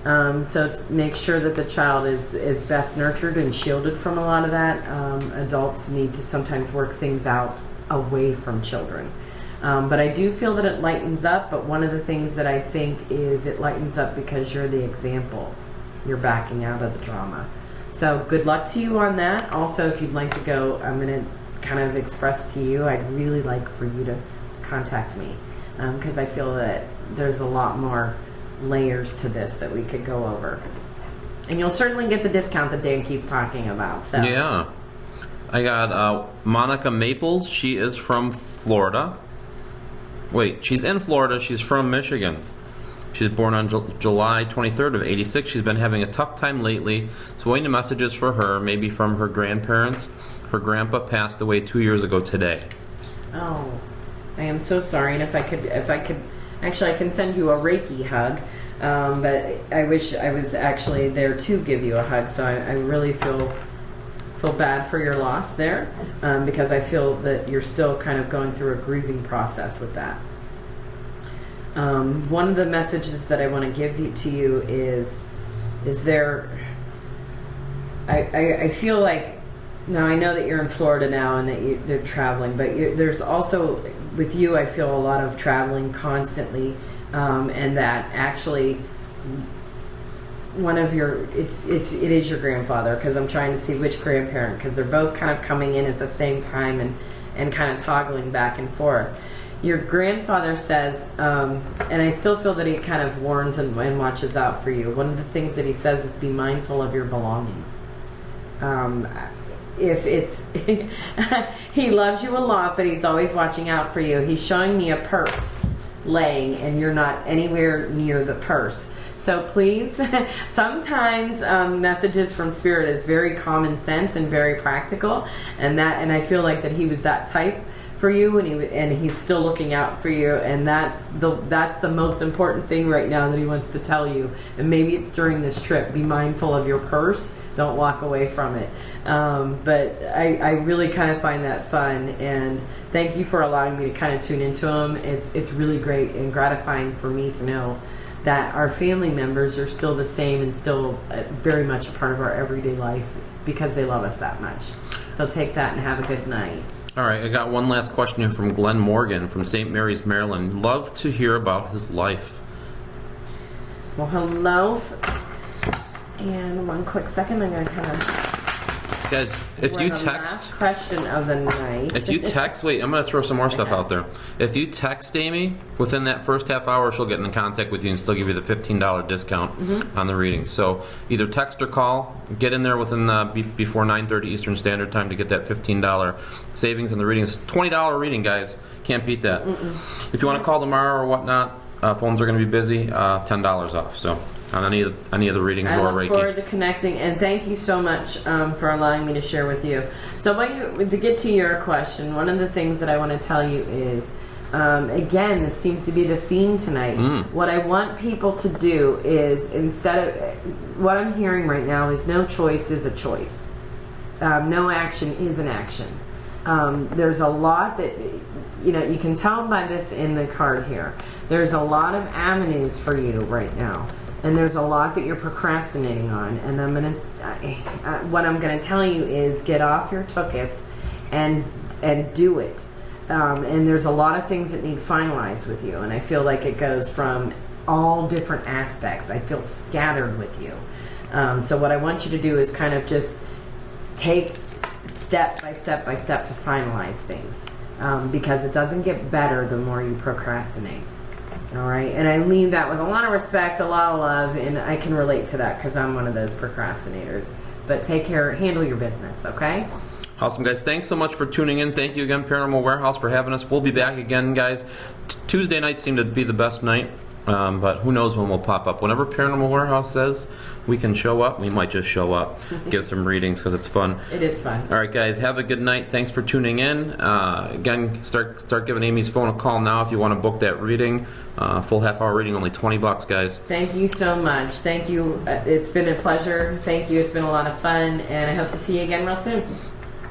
So make sure that the child is best nurtured and shielded from a lot of that. Adults need to sometimes work things out away from children. But I do feel that it lightens up, but one of the things that I think is it lightens up because you're the example. You're backing out of the drama. So good luck to you on that. Also, if you'd like to go, I'm going to kind of express to you, I'd really like for you to contact me, because I feel that there's a lot more layers to this that we could go over, and you'll certainly get the discount that Dan keeps talking about. So yeah, I got Monica Maples. She is from Florida. Wait, she's in Florida. She's from Michigan. She's born on July 23rd of 86. She's been having a tough time lately. So waiting to messages for her, maybe from her grandparents. Her grandpa passed away 2 years ago today. Oh, I am so sorry. And if I could, actually, I can send you a Reiki hug. But I wish I was actually there to give you a hug. So I really feel bad for your loss there, because I feel that you're still kind of going through a grieving process with that. One of the messages that I want to give to you is there. I feel like, now I know that you're in Florida now and that you're traveling, but there's also, with you, I feel a lot of traveling constantly, and that actually one of your, it is your grandfather, because I'm trying to see which grandparent, because they're both kind of coming in at the same time and kind of toggling back and forth. Your grandfather says, and I still feel that he kind of warns and watches out for you. One of the things that he says is be mindful of your belongings. If it's he loves you a lot, but he's always watching out for you. He's showing me a purse laying, and you're not anywhere near the purse. So please, sometimes messages from Spirit is very common sense and very practical, and I feel like that he was that type for you, and he's still looking out for you, and that's the most important thing right now that he wants to tell you. And maybe it's during this trip. Be mindful of your purse. Don't walk away from it. But I really kind of find that fun, and thank you for allowing me to kind of tune into him. It's really great and gratifying for me to know that our family members are still the same and still very much a part of our everyday life because they love us that much. So take that and have a good night. All right, I got one last question here from Glenn Morgan from St. Mary's, Maryland. Love to hear about his life. Well, hello. And one quick second, I'm going to kind of... Guys, if you text... Last question of the night. If you text... Wait, I'm going to throw some more stuff out there. If you text Amy, within that first half hour, she'll get in contact with you and still give you the $15 discount on the reading. So either text or call. Get in there within before 9:30 Eastern Standard Time to get that $15 savings on the reading. It's a $20 reading, guys. Can't beat that. If you want to call tomorrow or whatnot, phones are going to be busy. $10 off. So... on any of the readings or Reiki. I look forward to connecting, and thank you so much for allowing me to share with you. So to get to your question, one of the things that I want to tell you is, again, this seems to be the theme tonight. What I want people to do is, instead of, what I'm hearing right now is no choice is a choice. No action is an action. There's a lot that, you can tell by this in the card here. There's a lot of avenues for you right now. And there's a lot that you're procrastinating on, and what I'm gonna tell you is get off your tuchus and do it. And there's a lot of things that need finalized with you, and I feel like it goes from all different aspects. I feel scattered with you. So what I want you to do is kind of just take step by step by step to finalize things, because it doesn't get better the more you procrastinate. All right, and I leave that with a lot of respect, a lot of love, and I can relate to that because I'm one of those procrastinators. But take care, handle your business, okay? Awesome, guys. Thanks so much for tuning in. Thank you again, Paranormal Warehouse, for having us. We'll be back again, guys. Tuesday nights seem to be the best night, but who knows when we'll pop up. Whenever Paranormal Warehouse says we can show up, we might just show up, give some readings because it's fun. It is fun. All right, guys, have a good night. Thanks for tuning in. Again, start giving Amy's phone a call now if you want to book that reading. Full half-hour reading, only $20, guys. Thank you so much. Thank you. It's been a pleasure. Thank you. It's been a lot of fun, and I hope to see you again real soon.